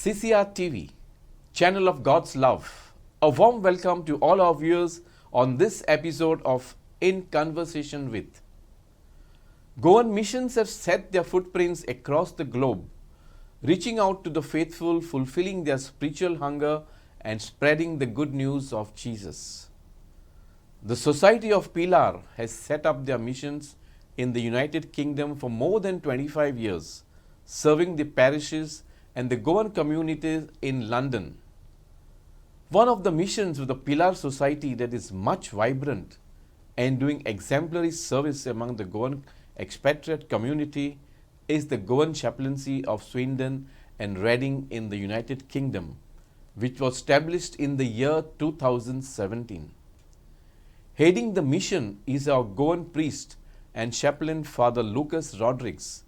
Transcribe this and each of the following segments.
CCR TV, channel of God's love. A warm welcome to all our viewers on this episode of In Conversation With. Goan missions have set their footprints across the globe, reaching out to the faithful, fulfilling their spiritual hunger and spreading the good news of Jesus. The Society of Pilar has set up their missions in the United Kingdom for more than 25 years, serving the parishes and the Goan communities in London. One of the missions of the Pilar Society that is much vibrant and doing exemplary service among the Goan expatriate community is the Goan Chaplaincy of Swindon and Reading in the United Kingdom, which was established in the year 2017. Heading the mission is our Goan priest and chaplain Father Lucas Rodrigues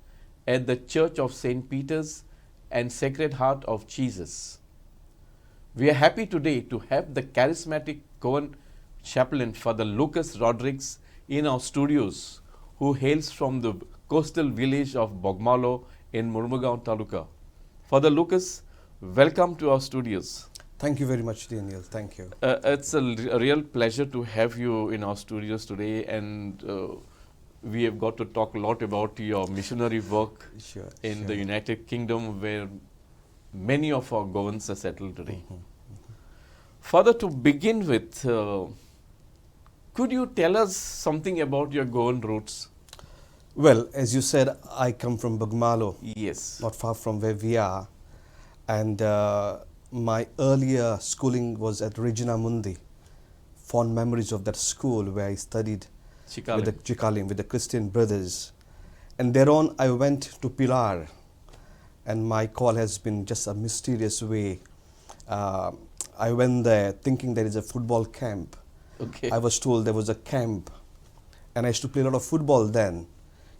at the Church of St. Peter's and Sacred Heart of Jesus. We are happy today to have the charismatic Goan chaplain Father Lucas Rodrigues in our studios, who hails from the coastal village of Bogmalo in Murmugaon Taluka. Father Lucas, welcome to our studios. Thank you very much, Daniel. Thank you. It's a real pleasure to have you in our studios today, and we have got to talk a lot about your missionary work in the United Kingdom, where many of our Goans are settled today. Father, to begin with, could you tell us something about your Goan roots? Well, as you said, I come from Bogmalo. Yes. Not far from where we are. And my earlier schooling was at Regina Mundi. Fond memories of that school where I studied with the Christian brothers. And thereon I went to Pilar. And my call has been just a mysterious way. I went there thinking there is a football camp. Okay. I was told there was a camp. And I used to play a lot of football then.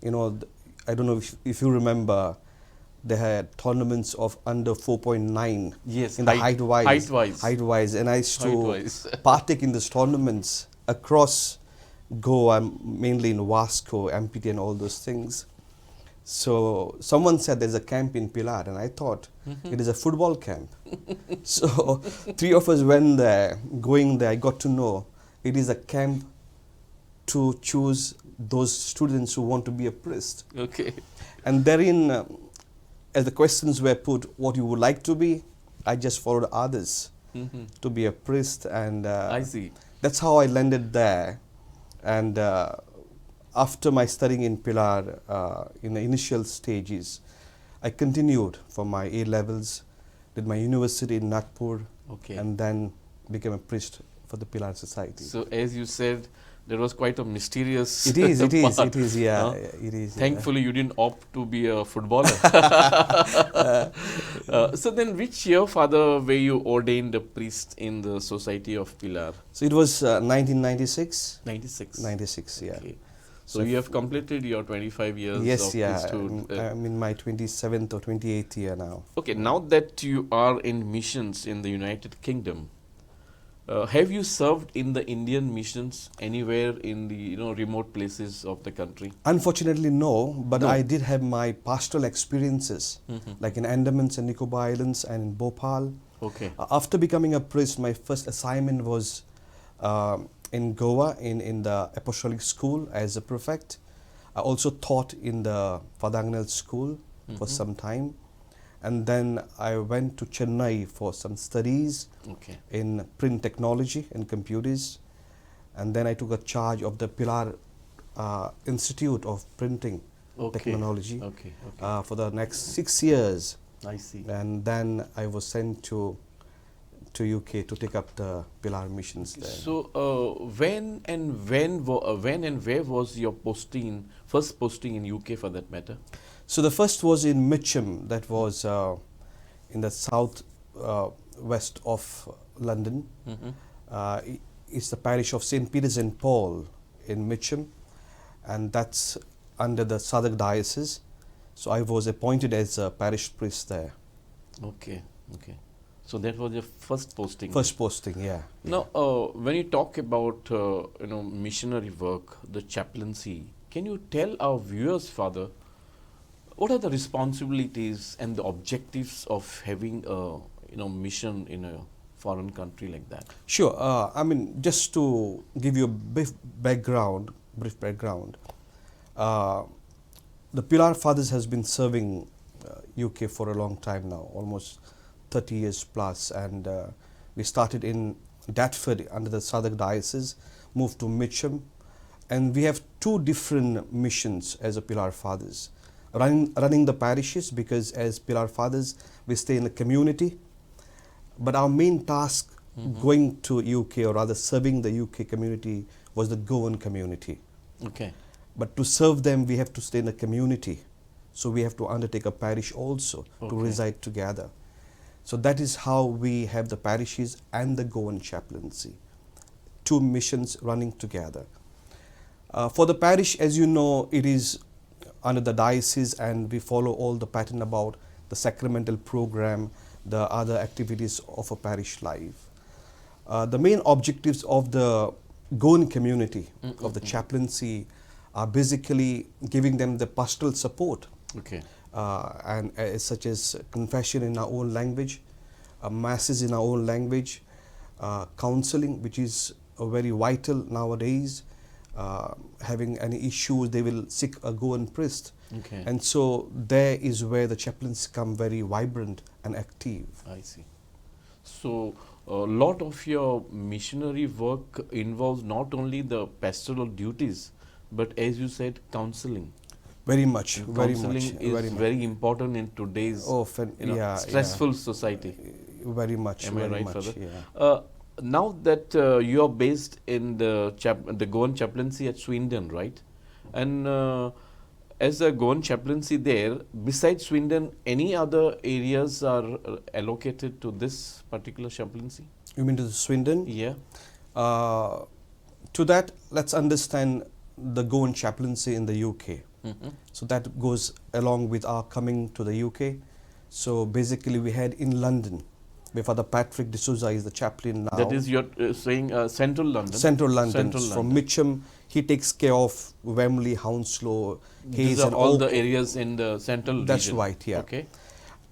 You know, I don't know if you remember, they had tournaments of under 4.9 in the height-wise. And I used to partake in these tournaments across Goa, mainly in Vasco, MPT and all those things. So someone said there's a camp in Pilar, and I thought it is a football camp. So 3 of us went there. Going there, I got to know it is a camp to choose those students who want to be a priest. Okay. And therein, as the questions were put, what you would like to be, I just followed others to be a priest. And I see. That's how I landed there. And after my studying in Pilar, in the initial stages, I continued for my A-levels, did my university in Nagpur, and then became a priest for the Pilar Society. So as you said, there was quite a mysterious It is, huh? It is. Thankfully, you didn't opt to be a footballer. So then, which year, Father, were you ordained a priest in the Society of Pilar? So it was 1996. 96. 96, yeah. Okay. So you have completed your 25 years of priesthood. I'm in my 27th or 28th year now. Okay, now that you are in missions in the United Kingdom, have you served in the Indian missions anywhere in the remote places of the country? Unfortunately, no. But I did have my pastoral experiences, like in Andamans and Nicobar Islands and in Bhopal. Okay. After becoming a priest, my first assignment was in Goa in the Apostolic School as a prefect. I also taught in the Fadangnal School for some time. And then I went to Chennai for some studies in print technology and computers. And then I took a charge of the Pilar Institute of Printing Technology for the next 6 years. I see. And then I was sent to UK to take up the Pilar missions there. So when and where was your first posting in UK for that matter? So the first was in Mitcham, that was in the south west of London. It's the parish of St. Peter's and Paul in Mitcham, and that's under the Southwark Diocese. So I was appointed as a parish priest there. Okay. So that was your first posting? First posting, yeah. Now, when you talk about missionary work, the chaplaincy, can you tell our viewers, Father, What are the responsibilities and the objectives of having a mission in a foreign country like that? Sure. I mean, just to give you a brief background, the Pillar Fathers has been serving UK for a long time now, almost 30 years plus, and we started in Deptford under the Southwark Diocese, moved to Mitcham, and we have two different missions as a Pillar Fathers. Running the parishes, because as Pillar Fathers we stay in the community, but our main task going to UK, or rather serving the UK community, was the Goan community. Okay. But to serve them we have to stay in the community, so we have to undertake a parish also to reside together. So that is how we have the parishes and the Goan chaplaincy, two missions running together. For the parish, as you know, it is under the diocese, and we follow all the pattern about the sacramental program, the other activities of a parish life. The main objectives of the Goan community, of the chaplaincy, are basically giving them the pastoral support, and such as confession in our own language, masses in our own language, counseling, which is very vital nowadays. Having any issues, they will seek a Goan priest. And so there is where the chaplains come very vibrant and active. I see. So a lot of your missionary work involves not only the pastoral duties, but as you said, counseling. Very much. Counseling is very important in today's stressful society. Very much. Am I right, much, Father? Yeah. Now that you are based in the Goan chaplaincy at Swindon, right? And as a Goan chaplaincy there, besides Swindon, any other areas are allocated to this particular chaplaincy? You mean to Swindon? Yeah. To that, let's understand the Goan chaplaincy in the UK. So that goes along with our coming to the UK. So basically we had in London, where Father Patrick de Souza is the chaplain now. That is, you're saying Central London? Central London. From Mitcham, he takes care of Wembley, Hounslow, Hayes, and all the areas in the central region. That's right, yeah. Okay.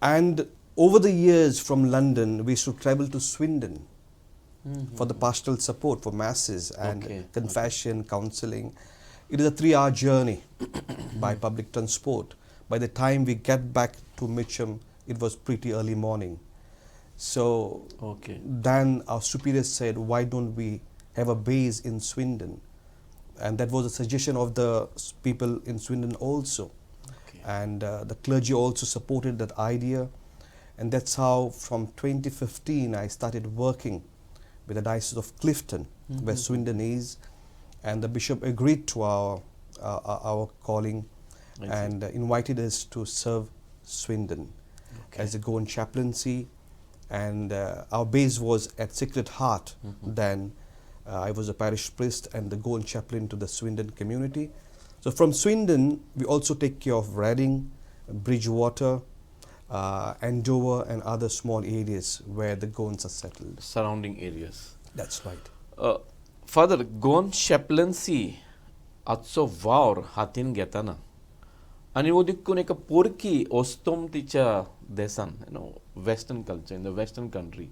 And over the years from London, we used to travel to Swindon for the pastoral support, for masses and confession, counseling. It is a 3-hour journey by public transport. By the time we get back to Mitcham, it was pretty early morning. So then our superiors said, why don't we have a base in Swindon? And that was a suggestion of the people in Swindon also. And the clergy also supported that idea. And that's how from 2015 I started working with the Diocese of Clifton, where Swindon is. And the bishop agreed to our calling and invited us to serve Swindon as a Goan chaplaincy. And our base was at Sacred Heart. Then I was a parish priest and the Goan chaplain to the Swindon community. So from Swindon, we also take care of Reading, Bridgewater, Andover, and other small areas where the Goans are settled. Surrounding areas. That's right. Father, Goan chaplaincy आजचो वावर हातीन घेताना आनी वो देखून एका पोरकी ओस्तोम तिच्या देसान western culture in the western country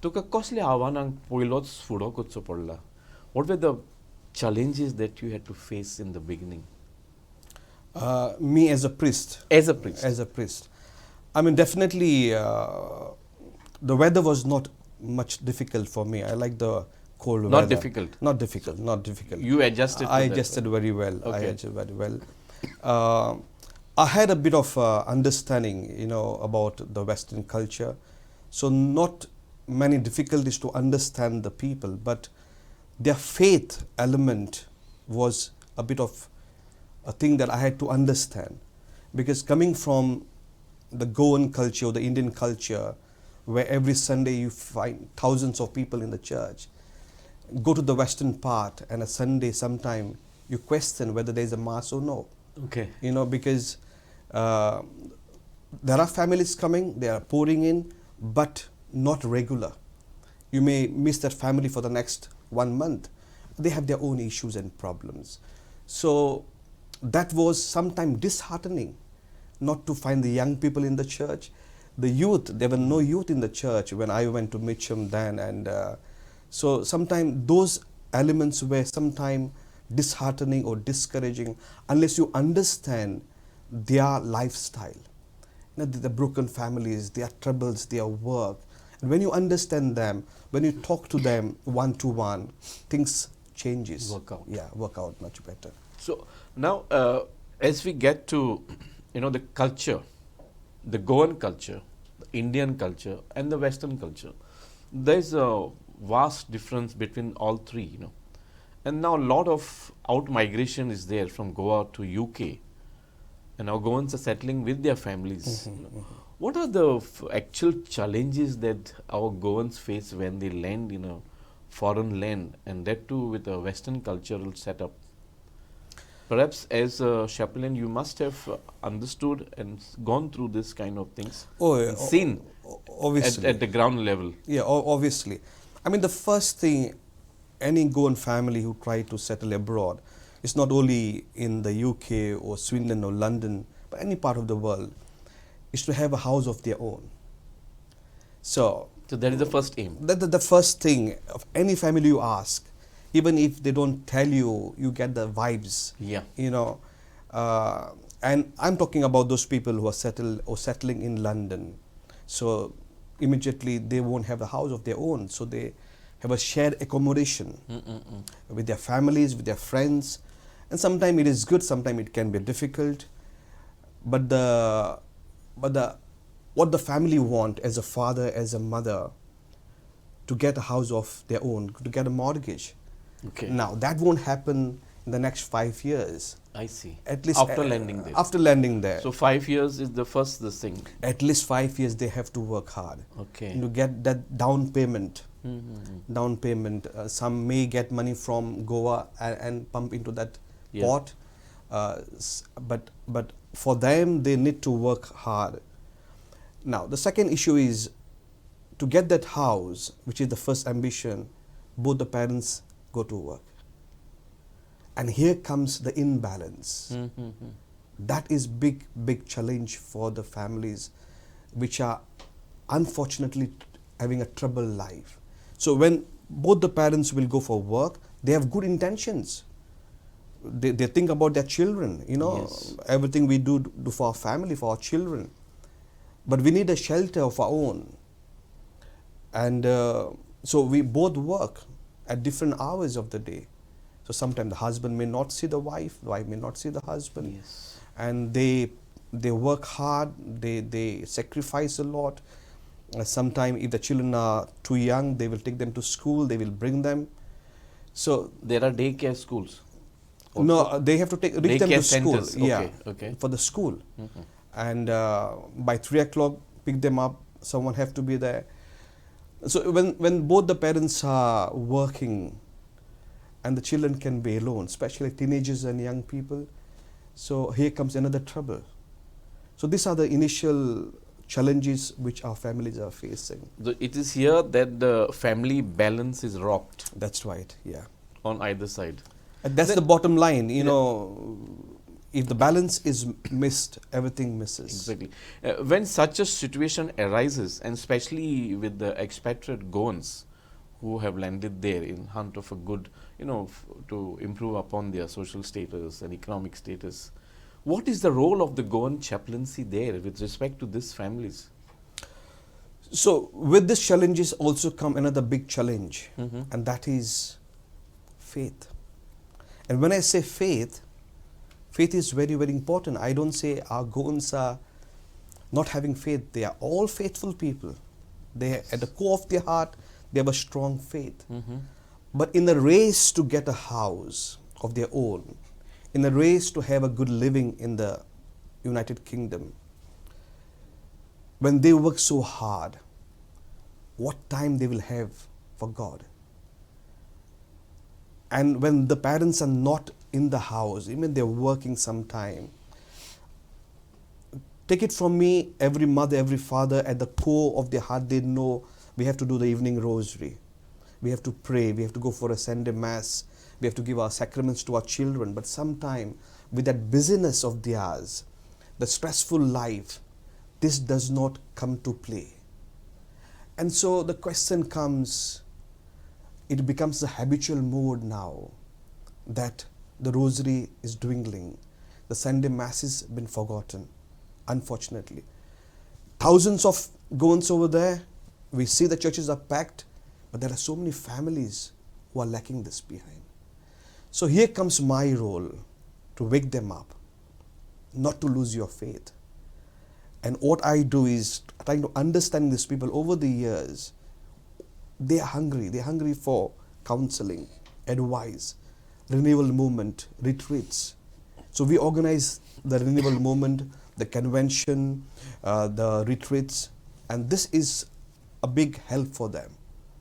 तुका कसले आव्हानांक पयलोच फुडो करचो पडला what are the challenges that you had to face in the beginning? Me as a priest. As a priest. As a priest. I mean, definitely the weather was not much difficult for me. I like the cold weather. Not difficult? Not difficult, not difficult. You adjusted I adjusted very well. I adjusted very well. I had a bit of understanding, about the Western culture. So not many difficulties to understand the people, but their faith element was a bit of a thing that I had to understand, because coming from the Goan culture or the Indian culture, where every Sunday you find thousands of people in the church, go to the western part and a Sunday sometime you question whether there is a mass or no. Okay. Because there are families coming, they are pouring in, but not regular. You may miss that family for the next 1 month. They have their own issues and problems. So that was sometimes disheartening not to find the young people in the church. The youth, there were no youth in the church when I went to Mitcham then, and so sometimes those elements were sometimes disheartening or discouraging unless you understand their lifestyle. The broken families, their troubles, their work. And when you understand them, when you talk to them one-to-one, things changes. Work out. Yeah, work out much better. So now, as we get to, the culture, the Goan culture, the Indian culture, and the Western culture, there's a vast difference between all three, And now a lot of out-migration is there from Goa to UK. And now Goans are settling with their families. What are the actual challenges that our Goans face when they land in a foreign land, and that too with a Western cultural setup? Perhaps as a chaplain, you must have understood and gone through this kind of things. Seen obviously at the ground level. Yeah, obviously. I mean, the first thing any Goan family who try to settle abroad, it's not only in the UK or Swindon or London, but any part of the world, is to have a house of their own. So that is the first aim. The first thing of any family you ask, even if they don't tell you, you get the vibes. Yeah. And I'm talking about those people who are settling in London. So immediately they won't have a house of their own. So they have a shared accommodation with their families, with their friends. And sometimes it is good, sometimes it can be difficult. But what the family want as a father, as a mother, to get a house of their own, to get a mortgage. Okay. Now that won't happen in the next 5 years. I see. At least after landing there. After landing there. So 5 years is the first thing. At least 5 years they have to work hard. Okay. To get that down payment. Down payment. Some may get money from Goa and pump into that pot. But for them, they need to work hard. Now, the second issue is to get that house, which is the first ambition, both the parents go to work. And here comes the imbalance. That is big challenge for the families which are unfortunately having a troubled life. So when both the parents will go for work, they have good intentions. They think about their children, Yes. Everything we do for our family, for our children. But we need a shelter of our own. And so we both work at different hours of the day. So sometimes the husband may not see the wife may not see the husband. Yes. And they work hard, they sacrifice a lot. Sometimes if the children are too young, they will take them to school, they will bring them. So there are daycare schools. No, they have to reach them to school. Centers. Okay. For the school. And by 3 o'clock, pick them up. Someone have to be there. So when both the parents are working, and the children can be alone, especially teenagers and young people, so here comes another trouble. So these are the initial challenges which our families are facing. It is here that the family balance is rocked. That's right. Yeah. On either side. And that's the bottom line. If the balance is missed, everything misses. Exactly. When such a situation arises, and especially with the expatriate Goans who have landed there in hunt of a good, to improve upon their social status and economic status, what is the role of the Goan chaplaincy there with respect to these families? So with these challenges also come another big challenge, and that is faith. And when I say faith is very, very important. I don't say our Goans are not having faith. They are all faithful people. They, at the core of their heart, they have a strong faith. But in the race to get a house of their own, in the race to have a good living in the United Kingdom, when they work so hard, what time they will have for God? And when the parents are not in the house, even they're working sometime, take it from me, every mother, every father, at the core of their heart, they know we have to do the evening rosary. We have to pray. We have to go for a Sunday Mass. We have to give our sacraments to our children. But sometime, with that busyness of theirs, the stressful life, this does not come to play. And so the question comes, it becomes a habitual mode now that the rosary is dwindling. The Sunday Mass has been forgotten, unfortunately. Thousands of Goans over there, we see the churches are packed, but there are so many families who are lacking this behind. So here comes my role to wake them up, not to lose your faith. And what I do is trying to understand these people over the years. They are hungry for counseling, advice, renewal movement, retreats. So we organize the renewal movement, the convention, the retreats, and this is a big help for them.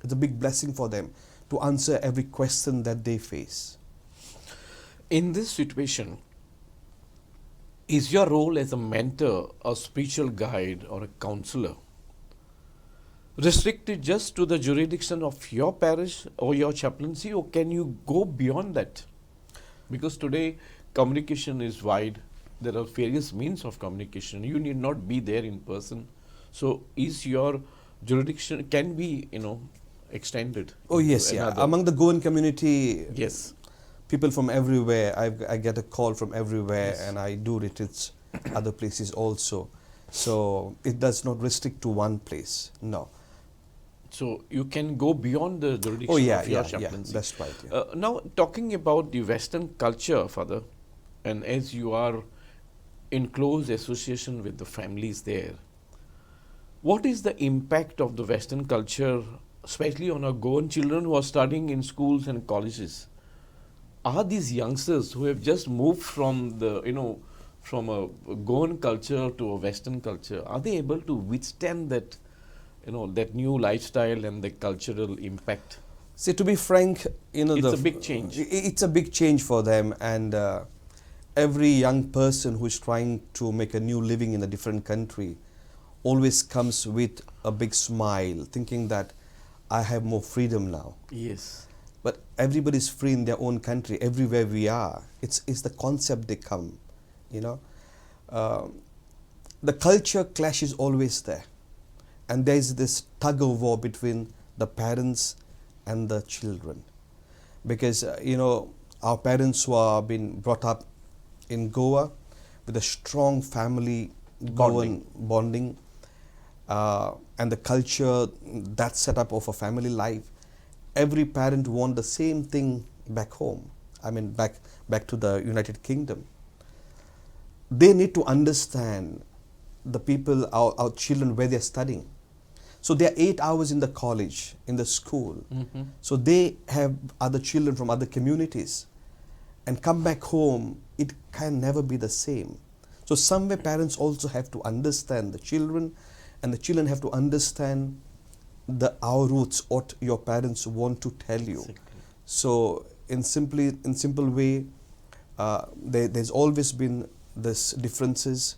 It's a big blessing for them to answer every question that they face. In this situation, is your role as a mentor, a spiritual guide, or a counselor restricted just to the jurisdiction of your parish or your chaplaincy, or can you go beyond that? Because today communication is wide. There are various means of communication. You need not be there in person. So is your jurisdiction can be, extended? Oh yes, yeah. Among the Goan community, yes, people from everywhere. I get a call from everywhere, yes. And I do retreats other places also. So it does not restrict to one place. No. So you can go beyond the jurisdiction of your chaplaincy. Yeah, that's right. Yeah. Now, talking about the Western culture, Father, and as you are in close association with the families there, what is the impact of the Western culture, especially on our Goan children who are studying in schools and colleges? Are these youngsters who have just moved from the, from a Goan culture to a Western culture, are they able to withstand that, that new lifestyle and the cultural impact? See, to be frank, it's a big change. It's a big change for them, and every young person who is trying to make a new living in a different country always comes with a big smile, thinking that I have more freedom now. Yes. But everybody is free in their own country, everywhere we are. It's the concept they come, The culture clash is always there. And there is this tug of war between the parents and the children. Because, our parents who have been brought up in Goa with a strong family bonding and the culture, that setup of a family life, every parent wants the same thing back home. I mean, back to the United Kingdom. They need to understand the people, our children, where they're studying. So they are 8 hours in the college, in the school. Mm-hmm. So they have other children from other communities. And come back home, it can never be the same. So somewhere parents also have to understand the children, and the children have to understand our roots, what your parents want to tell you. Exactly. So in simple way, there's always been this differences,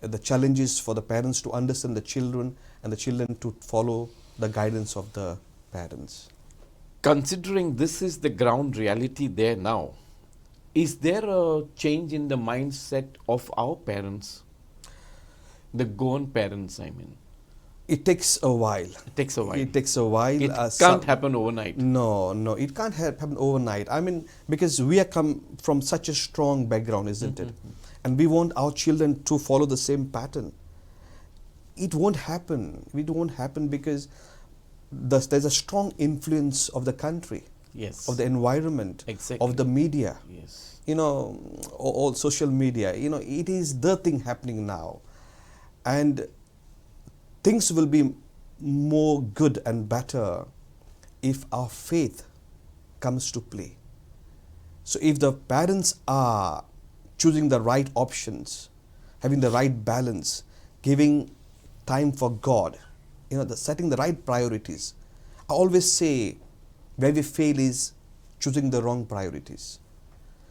the challenges for the parents to understand the children and the children to follow the guidance of the parents. Considering this is the ground reality there now, is there a change in the mindset of our parents, the Goan parents, I mean? It takes a while. It takes a while. It can't happen overnight. No, it can't happen overnight. I mean, because we are come from such a strong background, isn't it? And we want our children to follow the same pattern. It won't happen. It won't happen because there's a strong influence of the country, yes, of the environment, exactly, of the media. Yes, all social media. It is the thing happening now, and things will be more good and better if our faith comes to play. So if the parents are choosing the right options, having the right balance, giving time for God, setting the right priorities. I always say where we fail is choosing the wrong priorities.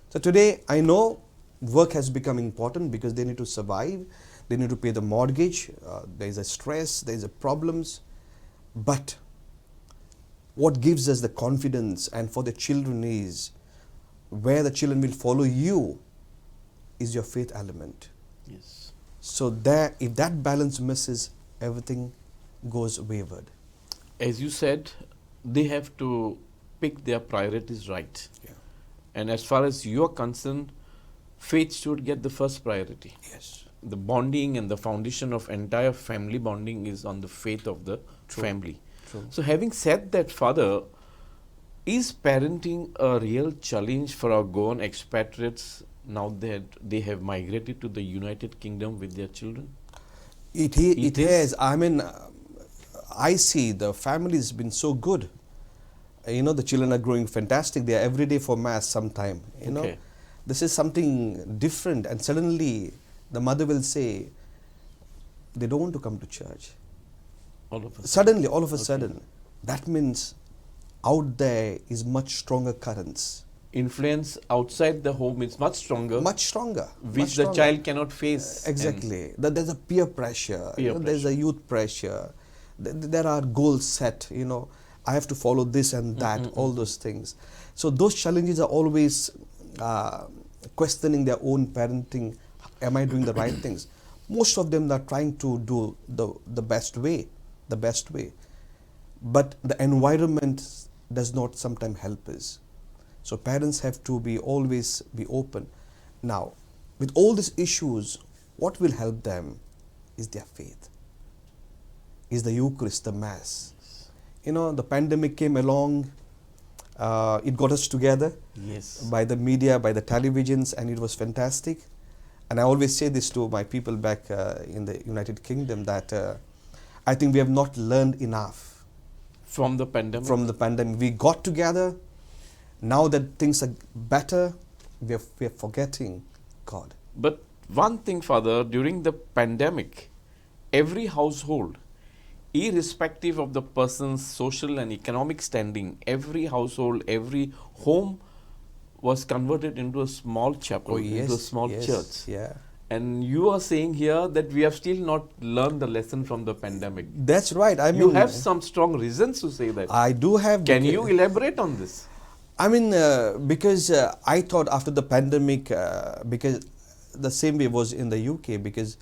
So today I know work has become important because they need to survive, they need to pay the mortgage, there is a stress, there is a problems. But what gives us the confidence and for the children is where the children will follow you is your faith element. yes. So there, if that balance misses, everything goes wayward. As you said, they have to pick their priorities right. Yeah. And as far as you are concerned, faith should get the first priority. Yes. The bonding and the foundation of entire family bonding is on the faith of the family. True. So having said that, Father, is parenting a real challenge for our Goan expatriates now that they have migrated to the United Kingdom with their children? It is. I mean, I see the family has been so good. The children are growing fantastic. They are every day for mass sometime. This is something different, and suddenly the mother will say, they don't want to come to church. All of a sudden. That means out there is much stronger currents. Influence outside the home is much stronger. Which the child cannot face. Exactly. There's a peer pressure. There's a youth pressure. There are goals set. I have to follow this and that, all those things. So those challenges are always questioning their own parenting. Am I doing the right things? Most of them are trying to do the best way. But the environment does not sometimes help us. So parents have to always be open. Now, with all these issues, what will help them is their faith, is the Eucharist, the Mass. The pandemic came along, it got us together by the media, by the televisions, and it was fantastic. And I always say this to my people back in the United Kingdom that I think we have not learned enough. From the pandemic? We got together. Now that things are better, we are forgetting God. But one thing, Father, during the pandemic, every household, irrespective of the person's social and economic standing, every household, every home was converted into a small chapel, into a small church. Yeah. And you are saying here that we have still not learned the lesson from the pandemic. That's right. You have some strong reasons to say that. I do have. Can you elaborate on this? Because I thought after the pandemic, because the same way was in the UK, because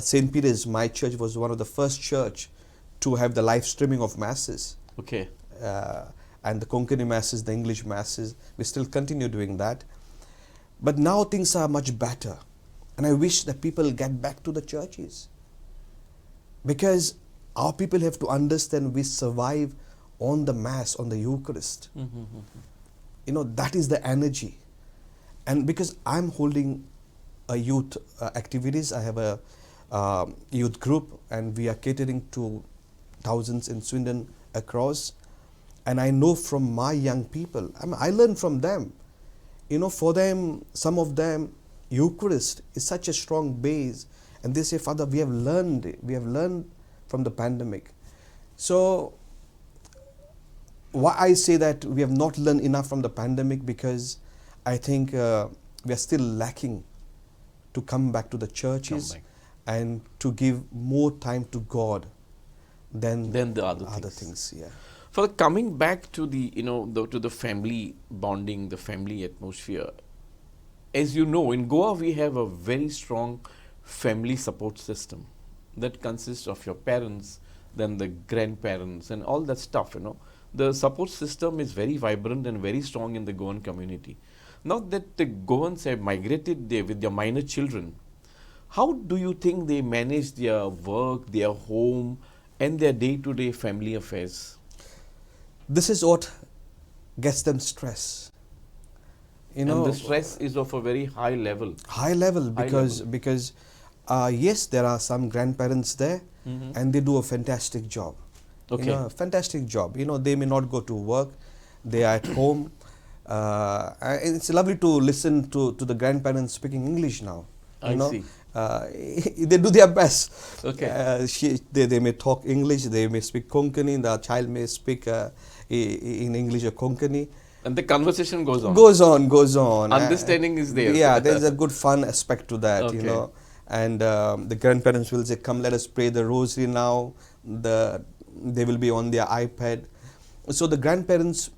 St. Peter's, my church, was one of the first church to have the live streaming of masses. Okay. And the Konkani masses, the English masses, we still continue doing that. But now things are much better. And I wish that people get back to the churches. Because our people have to understand we survive on the Mass, on the Eucharist. That is the energy. And because I'm holding a youth activities, I have a youth group, and we are catering to thousands in Swindon across. And I know from my young people, I learn from them. For them, some of them, Eucharist is such a strong base. And they say, Father, we have learned from the pandemic. So, why I say that we have not learned enough from the pandemic, because I think we are still lacking to come back to the churches and to give more time to God than the other things. Yeah. For coming back to the family bonding, the family atmosphere, as you know, in Goa we have a very strong family support system that consists of your parents, then the grandparents, and all that stuff. The support system is very vibrant and very strong in the Goan community. Now that the Goans have migrated there with their minor children, how do you think they manage their work, their home, and their day-to-day family affairs? This is what gets them stress. And the stress is of a very high level. Because yes, there are some grandparents there, and they do a fantastic job. Okay. Fantastic job. They may not go to work, they are at home. And it's lovely to listen to the grandparents speaking English now. I see. They do their best. Okay. They may talk English, they may speak Konkani, the child may speak in English or Konkani. And the conversation goes on. Goes on. Understanding is there. Yeah, there's a good fun aspect to that, Okay. And the grandparents will say, come, let us pray the rosary now. They will be on their iPad. So the grandparents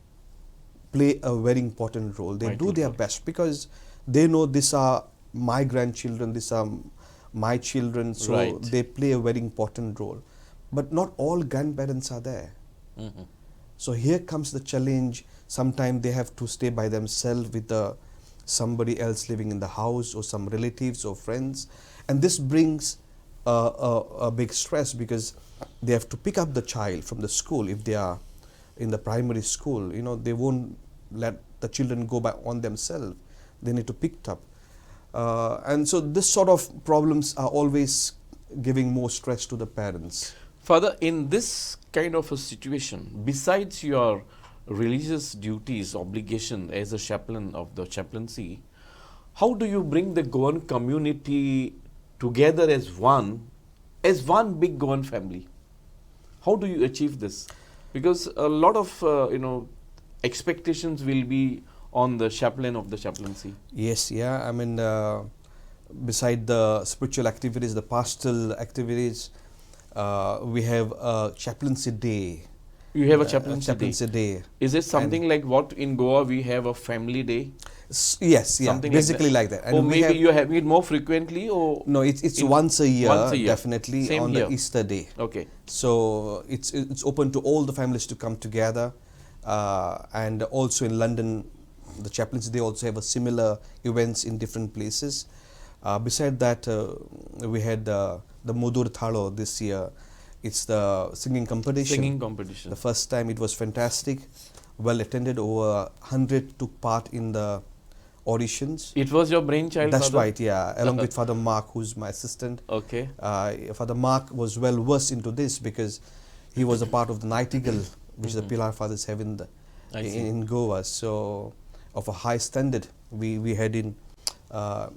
play a very important role. They do their best because they know these are my grandchildren, these are my children, so Right. they play a very important role. But not all grandparents are there. Mhm. So here comes the challenge. Sometimes they have to stay by themselves with somebody else living in the house, or some relatives or friends, and this brings a big stress, because they have to pick up the child from the school. If they are in the primary school, they won't let the children go by on themselves. They need to pick it up, and so this sort of problems are always giving more stress to the parents. Father, in this kind of a situation, besides your religious duties, obligation as a chaplain of the chaplaincy, how do you bring the Goan community together as one big Goan family? How do you achieve this? Because a lot of expectations will be on the chaplain of the chaplaincy. Yes, yeah. I mean, beside the spiritual activities, the pastoral activities, we have a chaplaincy day. You have a chaplaincy day. Is it something like what in Goa we have a family day? Yes, yeah, Something basically like that. And or maybe you have it more frequently, or no, it's once a year, definitely. Same on here. The Easter day. Okay. So it's open to all the families to come together, and also in London, the chaplaincy they also have a similar events in different places. Beside that, we had the Modur Thalo this year. It's the singing competition. Singing competition. The first time it was fantastic, well attended. Over 100 took part in the auditions. It was your brainchild. That's Father? right, yeah. Along with Father Mark, who's my assistant. Okay. Father Mark was well versed into this, because he was a part of the Nightingale, which the Pilar Fathers have in Goa. So of a high standard, we had in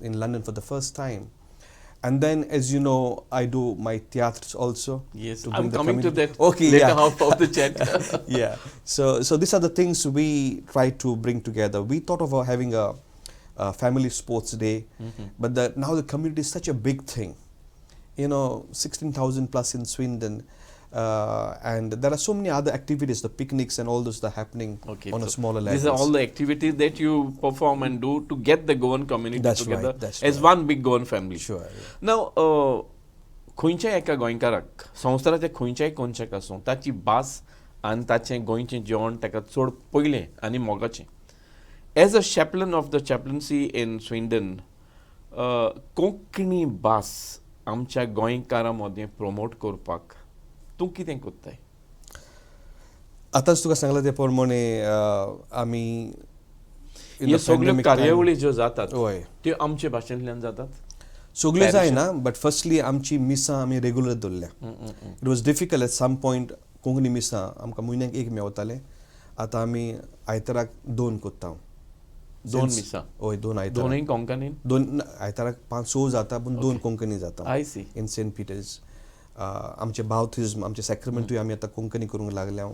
London for the first time. And then, as you know, I do my theatres also. Yes, I'm coming to that later yeah. half of the chat. Yeah. So these are the things we try to bring together. We thought of having a family sports day, but now the community is such a big thing. 16,000 plus in Swindon. And there are so many other activities, the picnics and all those that are happening on a smaller level. These are all the activities that you perform and do to get the Goan community together as one big Goan family. Sure. Yeah. Now, खंयच्याय एका गोंयकाराक संवसाराच्या खंयच्याय कोनशाक आसूं ताची भास आनी ताचें गोंयचें जेवण ताका चड पयलें आनी मोगाचें. As a chaplain of the chaplaincy in Swindon, Konkani भास आमच्या गोंयकारां मदें प्रमोट करपाक तूं कितें कोत्ताय? आतांच तुका सांगलां ते प्रमाणे आमी ह्यो सगळ्यो कार्यावळी ज्यो जातात त्यो आमचे भाशेंतल्यान जातात? सगळ्यो जायना, बट फर्स्टली आमची मिसां आमी रेग्युलर दवरल्या. It was difficult at some point. Konkani मिसां आमकां म्हयन्याक एक मेवताले. आतां आमी आयताराक 2 कोत्ता. 2 मिसां? हय, 2 आयतार. दोनूय कोंकणीन? 2 आयताराक 5-6 जाता, पूण 2 कोंकणी जाता. I see. In saint Peter's. आमचे बावथिज्म, आमचे सॅक्रिमेंटूय आमी आतां कोंकणी करूंक लागल्या.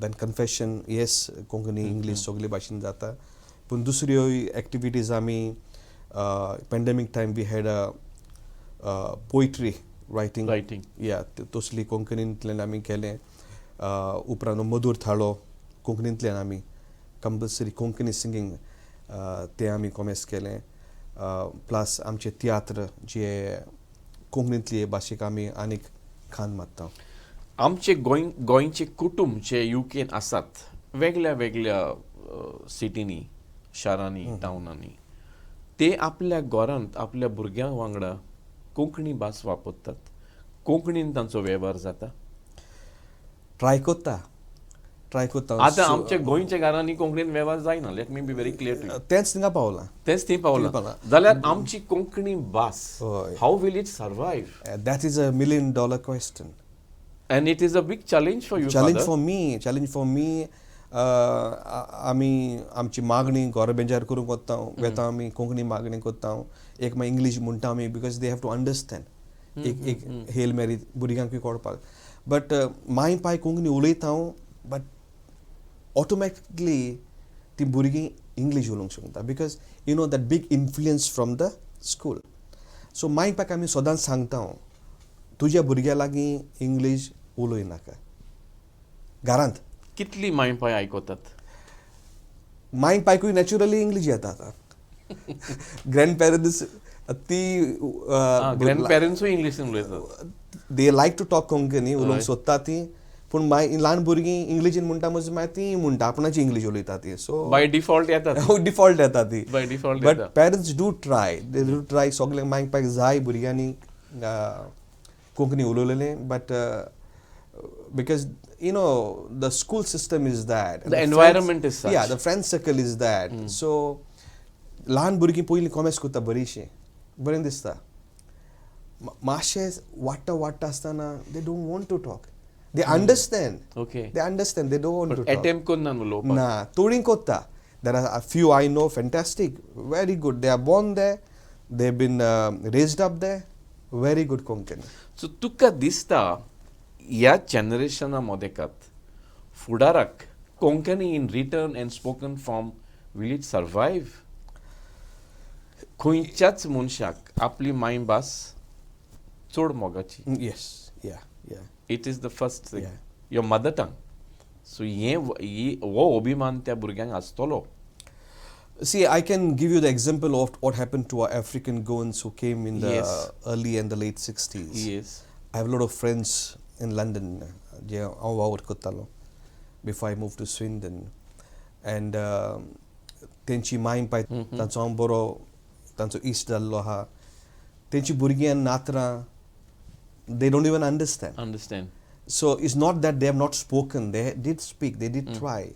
Then confession, yes, Konkani, English सगळे भाशेन जाता. पूण दुसऱ्यो एक्टिविटीज आमी pandemic time we had a poetry writing. Yeah, तसली कोंकणींतल्यान आमी केलें. उपरांत मधुर थाळो कोंकणींतल्यान आमी कंपल्सरी कोंकणी सिंगींग तें आमी कॉमेस केलें. प्लस आमचे तियात्र जे कोंकणींतले भाशेक आमी आनीक खान मारता. आमचे गोंयचे कुटुंब जे युकेन आसात वेगळ्या वेगळ्या सिटींनी, शारांनी, टावनांनी, ते आपल्या घरांत आपल्या भुरग्यां वांगडा कोंकणी भास वापरतात. कोंकणीन तांचो वेव्हार जाता. ट्राय कोत्ता. आतां आमच्या गोंयच्या घरांनी कोंकणीन वेव्हार जायना. Let me be very clear to you. तेंच थिंगा पावलां. तेंच थंय पावलां. जाल्यार आमची कोंकणी भास, how will it survive? That is $1 million question. And it is a big challenge for you, Challenge Father. Challenge for me. आमी आमची मागणी घरा बेजार करूंक वता. वेता आमी कोंकणी मागणी कोत्ता. एक मागीर इंग्लीश म्हणटा आमी, because they have to understand. एक हेल मॅरी भुरग्यांकूय कळपाक. बट माय पाय कोंकणी उलयता, बट ऑटोमॅटिकली ती भुरगीं इंग्लीश उलोवंक शकता, बिकॉज यू नो दॅट बीग influence from the school. So my पाक आमी सदांच सांगता, तुज्या भुरग्या लागीं इंग्लीश उलय नाका घरांत. कितली मायपाय आयकतात? माय पायकूय नॅचरली इंग्लीश येता. आतां ग्रँड पॅरंट्स ती ग्रॅन्डपेरंट्स इंग्लीश उलयतात. they like to talk Konkani उलोवंक सोदता ती, पूण ल्हान भुरगीं इंग्लिशीन म्हणटा म्हणजे मागीर ती म्हणटा आपणाची इंग्लीश उलयता ती. सो बाय डिफॉल्ट येतात. डिफॉल्ट येता ती. By default but parents do try, they do try सगळ्यांक मागपाक जाय भुरग्यांनी कोंकणी उलयलेलें. But because the school system is that, the environment is such. Yeah, the friend circle is that. So ल्हान भुरगीं पयलीं कॉमेर्स करता बरीशीं, बरें दिसता. मातशें वाडटा आसतना they don't want to talk. They understand. Okay. They understand. They don't want to talk. Attempt करना उलोवपाक. ना, थोडीं कोत्ता. There are a few I know, fantastic, very good. They are born there. They've been raised up there. Very good Konkani. So तुका दिसता ह्या जनरेशना मदेकात फुडाराक Konkani in written and spoken form will it survive? खंयच्याच मनशाक आपली मायभास चड मोगाची. Yes, yeah. It is the first thing. Yeah. Your mother tongue. So हो अभिमान त्या भुरग्यांक आसतलो. See, I can give you the example of what happened to our African Goans who came in the early and the late 60s. Yes. I have a lot of friends in London, before I moved to Swindon. And तेंची मायन पाय तांचो हांव बरो तांचो इश्ट जाल्लो आहा. तेंची भुरगीं नातरां, they don't even understand. So it's not that they have not spoken, they did speak, they did try.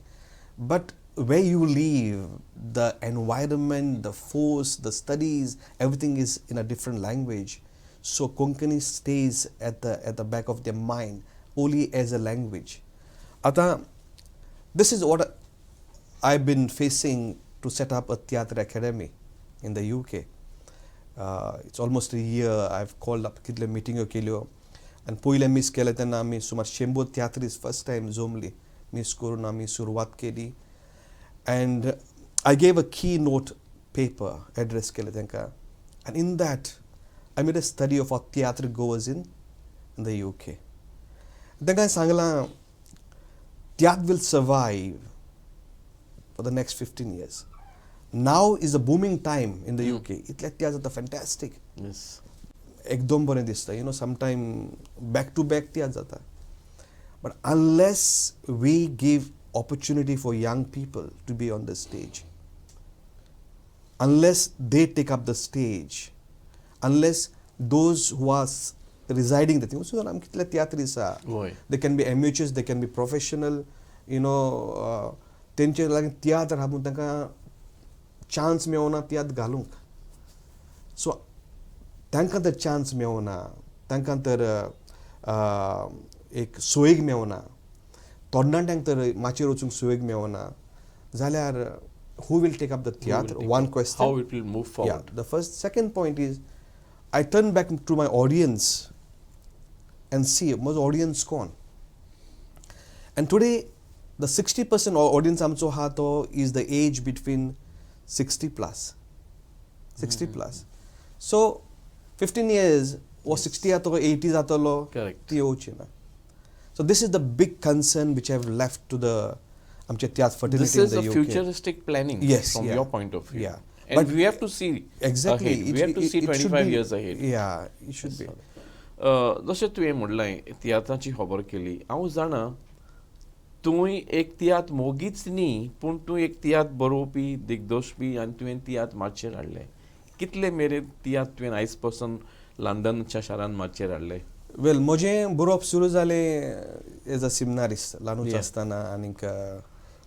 But where you live, the environment, the force, the studies, everything is in a different language. So Konkani stays at the back of their mind only as a language. Ata, this is what I've been facing to set up a theatre academy in the UK. It's almost a year. I've called up kitle meeting kelio, and पयले miss केले तेन्ना आमी सुमार 100 theatres first time Zoomly miss करून आमी सुरवात केली. And I gave a keynote paper address केले तेंका, and in that I made a study of our theatre goers in the UK. तेंका सांगलां theatre will survive for the next 15 years. Now is a booming time in the UK. Itle theatre fantastic. Yes. एकदम बरें दिसता, sometime back to back theatre जाता. But unless we give opportunity for young people to be on the stage, unless they take up the stage, unless those who are residing the thing, so am kitla theatre isa. They can be amateurs, they can be professional, तेंचे लागीं theatre हाबून तांकां chance मेळना theatre घालूंक. So तांकां तर chance मेळना, तांकां तर एक सोयेग मेळना, तरणाट्यांक तर माचयेर वचूंक सोयेग मेळना, जाल्यार who will take up the theatre? One question. How it will move forward? Yeah. The second point is, I turn back to my audience and see my audience gone. And today, the 60% audience आमचो हा तो is the age between 60 plus. 60 plus. So 15 years or 60 जातो 80 जातलो. Correct. ती येवची ना. So this is the big concern which I have left to the आमचे theatre fraternity in the UK. This is a futuristic planning from your point of view. Yeah. And but we have to see exactly ahead. We have to see 25 years ahead. Yeah, it should be. जशें तुवें म्हणलें तियात्राची खबर केली, हांव जाणा तुवें एक तियात्र मोगीच न्ही, पूण तूं एक तियात्र बरोवपी, दिग्दर्शपी आनी तुवें तियात्र माचयेर हाडलें. कितले मेरेन तियात्र तुवें आयज पासून लंडनच्या शारान माचयेर हाडलें? वेल, म्हजें बरोवप सुरू जालें एज अ सिमनारिस्ट ल्हानूच आसतना, आनीक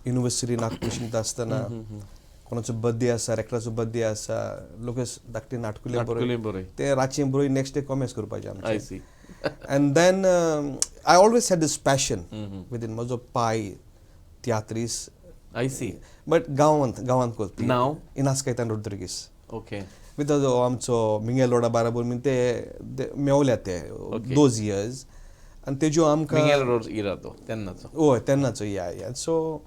युनिवर्सिटी नाटक शिकता आसतना कोणाचो बर्थडे आसा, एक्टराचो बर्थडे आसा, लोक धाकटे नाटकुलें बरोय ते रातचें बरोय नेक्स्ट डे कॉमेर्स करपाचें आमचें. And then I always had this passion within म्हजो पाय तियात्रीस. I see. But गांवांत करपी. Now? In Ascaitan Rodrigues. Okay. With आमचो मिंगेल रोडा बाराबोर बीन ते मेवल्या ते those years. आनी तेज्यो आमकां मिंगेल रोड इरा तो तेन्नाचो. हय तेन्नाचो, या. So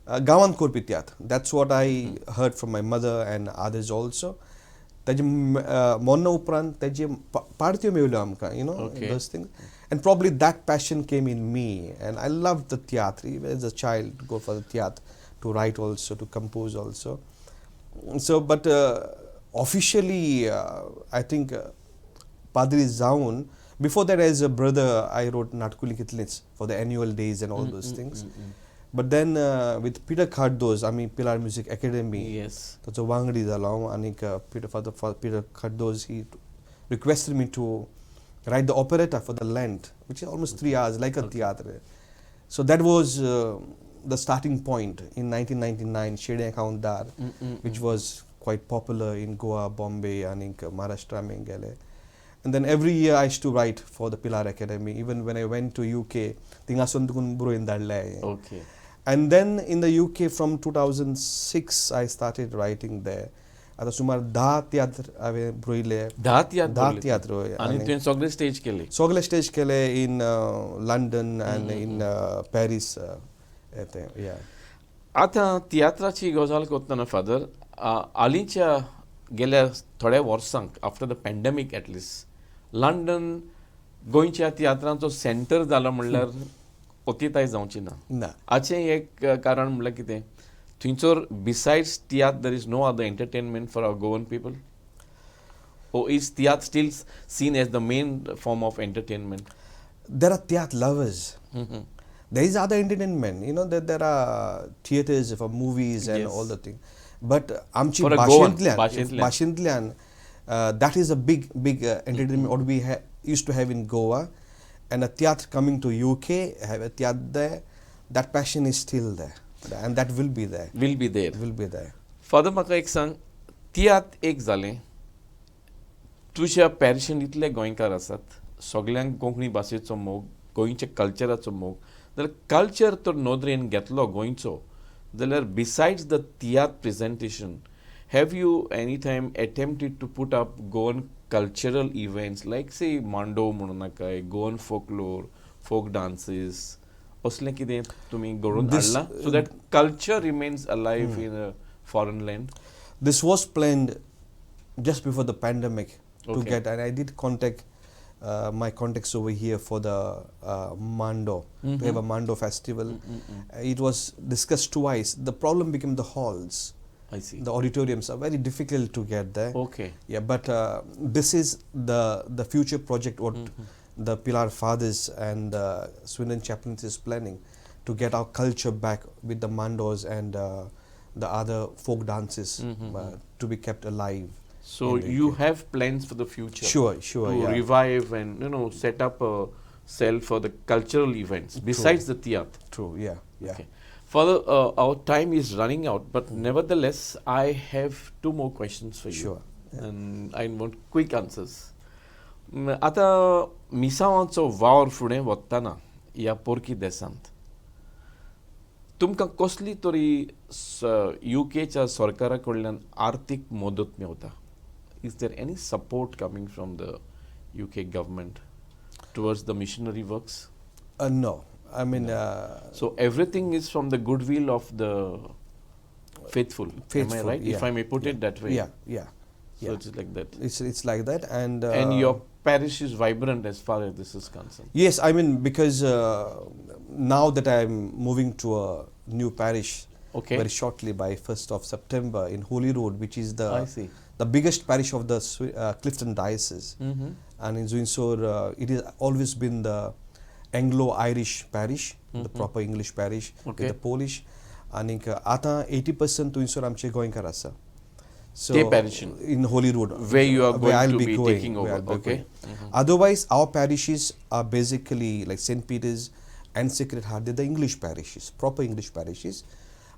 गांवांत करपी tiatr. That's what I heard from my mother and others also. तेजे मोन्ना उपरांत तेजे पार्ट्यो मेवल्यो आमकां, those things. And probably that passion came in me, and I loved the theatre. Even as a child, to go for the theatre, to write also, to compose also. So, but officially, I think Padri Zaun. Before that, as a brother, I wrote Natkuli Kitlits for the annual days and all those things. But then with Peter Khardos, I mean Pilar Music Academy. Yes. That's a Wangdi Dalong. I think Peter Khardos, he requested me to write the operetta for the Lent, which is almost 3 hours, like a theatre. So that was the starting point in 1999, Shede Kaundar, which was quite popular in Goa, Bombay, and Maharashtra, Mengale. And then every year I used to write for the Pilar Academy. Even when I went to UK, Okay. and then in the UK from 2006, I started writing there. आता सुमार 10 theatre हांवें बरोयले. 10 theatre. आणि तुवें सगळे stage केले. सगळे stage केले in London and in Paris. आतां तियात्राची गजाल करतना फादर, हालींच्या गेल्या थोड्या वर्सांक after the pandemic at least London गोंयच्या तियात्रांचो सेंटर जालो म्हणल्यार अतिताय जावची ना. हाचें एक कारण म्हणल्यार कितें, थंयसर besides tiatr there is no other entertainment for our Goan people, or is theatre still seen as the main form of entertainment? There are theatre lovers. There is other entertainment, you know, that there are theatres for movies and all the things. But amchi Bashintlian, that is a big entertainment what we used to have in Goa, and a theatre coming to UK, have a theatre there. That passion is still there, and that will be there. Will be there. Father, म्हाका एक सांग, तियात्र एक जालें, तुज्या पॅरिशीन इतले गोंयकार आसात, सगळ्यांक कोंकणी भाशेचो मोग, गोंयच्या कल्चराचो मोग, जाल्यार कल्चर तर नोंदरेन घेतलो गोंयचो, जाल्यार besides the tiatr presentation, have you any time attempted to put up Goan cultural events like say Mando म्हणून काय, Goan folklore, folk dances, असलें कितें तुमी घडोवन हाडलां, so that culture remains alive in a foreign land? This was planned just before the pandemic to get, and I did contact my contacts over here for the Mando, to have a Mando festival. It was discussed twice. The problem became the halls. I see. The auditoriums are very difficult to get there. Okay. Yeah, but this is the future project what the Pilar Fathers and Swindon Chaplaincy is planning, to get our culture back with the Mandos and the other folk dances to be kept alive. So you have plans for the future? Sure. To revive and set up a cell for the cultural events besides the theatre. True. Yeah. Okay. Father, our time is running out, but nevertheless, I have 2 more questions for you. Sure. And I want quick answers. आता मिसावांचो वावर फुडें वतना ह्या पोरकी देशांत तुमकां कसली तरी UKच्या सरकारा कडल्यान आर्थीक मदत Mewat? Is there any support coming from the UK government towards the missionary works? No. I mean, so everything is from the goodwill of the faithful. Am I right? Yeah. If I may put it that way. Yeah. So it's like that. It's like that, and your parish is vibrant as far as this is concerned. Yes, I mean, because now that I'm moving to a new parish very shortly by 1st of September in Holy Road, which is the biggest parish of the Clifton Diocese, and in Zuinsor, it has always been the Anglo-Irish parish, the proper English parish with the Polish, and आता 80% Zuinsor आमचे गोंयकार आसा. So in Holy Road, where you are going to be taking over. Okay. Otherwise, our parishes are basically like St. Peter's and Sacred Heart. They're the English parishes, proper English parishes.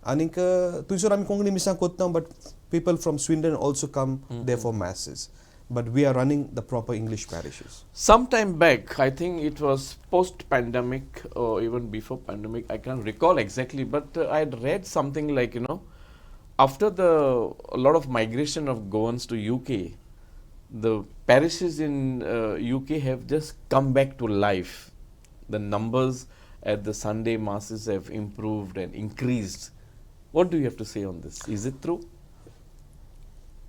And Zuinsor आमी कोंकणी मिसां कोत्ता, but people from Swindon also come there for masses. But we are running the proper English parishes. Some time back, I think it was post-pandemic or even before pandemic, I can't recall exactly, but I had read something like, after a lot of migration of Goans to UK, the parishes in UK have just come back to life. The numbers at the Sunday masses have improved and increased. What do you have to say on this? Is it true?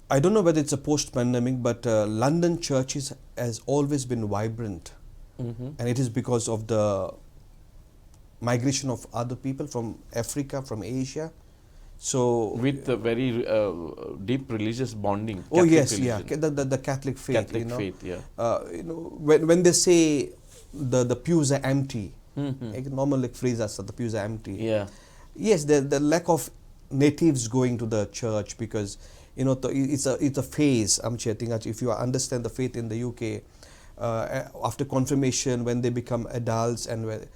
I don't know whether it's a post-pandemic, but London churches has always been vibrant, and it is because of the migration of other people from Africa, from Asia, So with a very deep religious bonding. oh Catholic yes, religion. yeah, the Catholic faith. Catholic you know, faith, yeah. When they say the pews are empty, Mhm. like normal like phrase as the pews are empty. Yeah. Yes, the lack of natives going to the church because it's a phase. I'm chatting. If you understand the faith in the UK, after confirmation, when they become adults and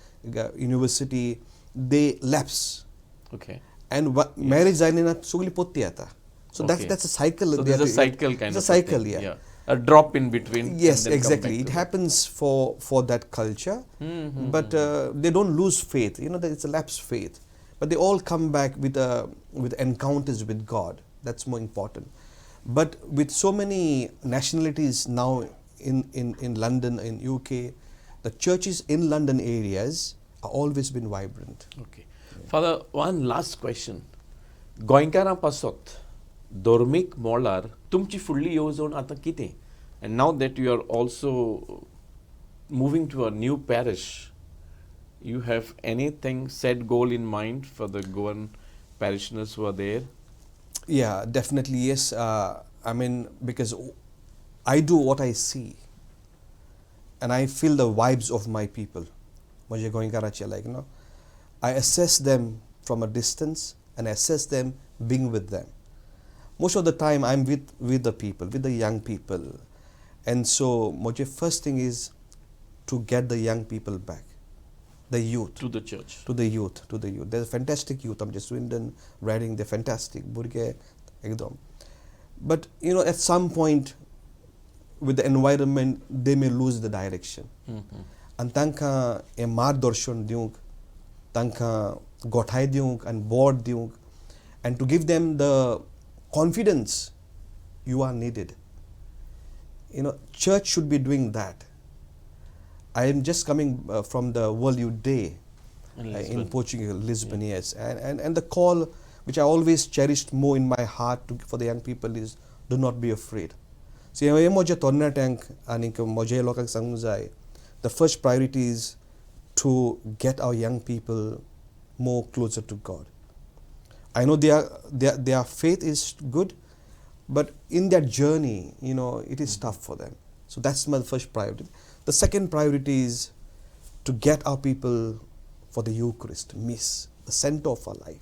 university, they lapse. Okay. And marriage zainina sugli potti ata. So Okay. that's a cycle. So there's a cycle kind of it's a cycle, thing. yeah. A drop in between. Yes, and then come exactly. back It to happens for that culture, Mhm, but they don't lose faith. It's a lapsed faith, but they all come back with encounters with God. That's more important. But with so many nationalities now in London, in UK, the churches in London areas are always been vibrant. Okay. Father, one last question. Goinkara pasot, dormik molar, tumchi fully yozon ata kite. And now that you are also moving to a new parish, you have anything set goal in mind for the Goan parishioners who are there? Yeah, definitely yes. Because I do what I see, and I feel the vibes of my people. मुझे गोइंकारा चाहिए, I assess them from a distance and assess them being with them. Most of the time I'm with the people, with the young people. And so मुझे first thing is to get the young people back, the youth. To the church. To the youth. There's a fantastic youth. I'm just Swindon, Rodrigues, they're fantastic. Burge, ekdom. But at some point with the environment, they may lose the direction. And tanka a margdarshan diung, tanka gothai diung and board diung, and to give them the confidence you are needed. Church should be doing that. I am just coming from the World Youth Day in Portugal, Lisbon, yes. And the call which I always cherished more in my heart for the young people is do not be afraid. So the first priority is to get our young people more closer to God. I know their faith is good, but in their journey, it is tough for them. So that's my first priority. The second priority is to get our people for the Eucharist, Miss, the center of our life.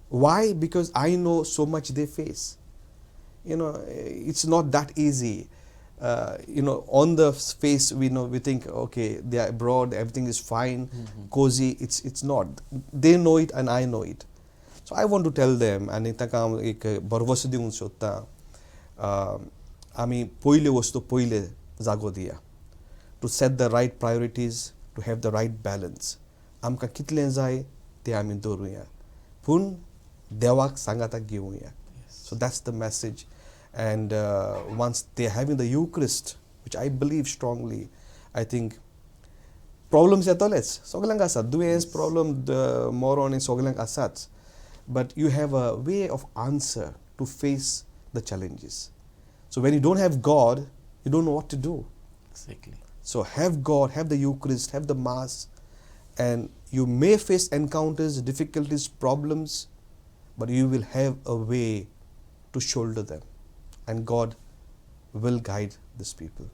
Why? Because I know so much they face. It's not that easy. On the face we think, okay, they are abroad, everything is fine, cozy. It's not. They know it and I know it. So I want to tell them, and bharvasa diun sotta, ami poile vastu poile jago diya, to set the right priorities, to have the right balance. Amka kitlen jai te ami doruya, pun dewak sangata giuya. So that's the message. And once they're having the Eucharist, which I believe strongly, I think problems are toles. Sogalang asat, dues problem the moron in sogalang asat. But you have a way of answer to face the challenges. So when you don't have God, you don't know what to do. Exactly. So have God, have the Eucharist, have the Mass, and you may face encounters, difficulties, problems, but you will have a way to shoulder them. And God will guide these people.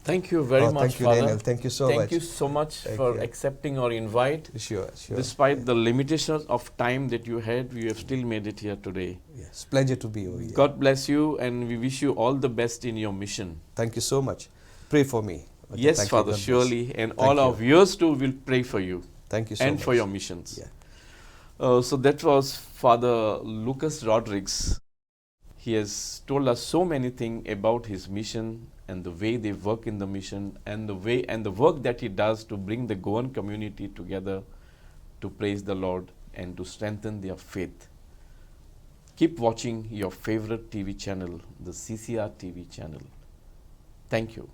Thank you very much, thank you, Father. Daniel. Thank you so much. Thank you so much for accepting our invite. Sure. Despite the limitations of time that you had, you have still made it here today. Yes, pleasure to be over here. God bless you, and we wish you all the best in your mission. Thank you so much. Pray for me. Yes, thank Father, you, surely. And thank all you. our viewers too will pray for you. Thank you so and much. for your missions. Yeah. So that was Father Lucas Rodrigues. He has told us so many things about his mission and the way they work in the mission and the way and the work that he does to bring the Goan community together to praise the Lord and to strengthen their faith. Keep watching your favorite TV channel, the CCR TV channel. Thank you.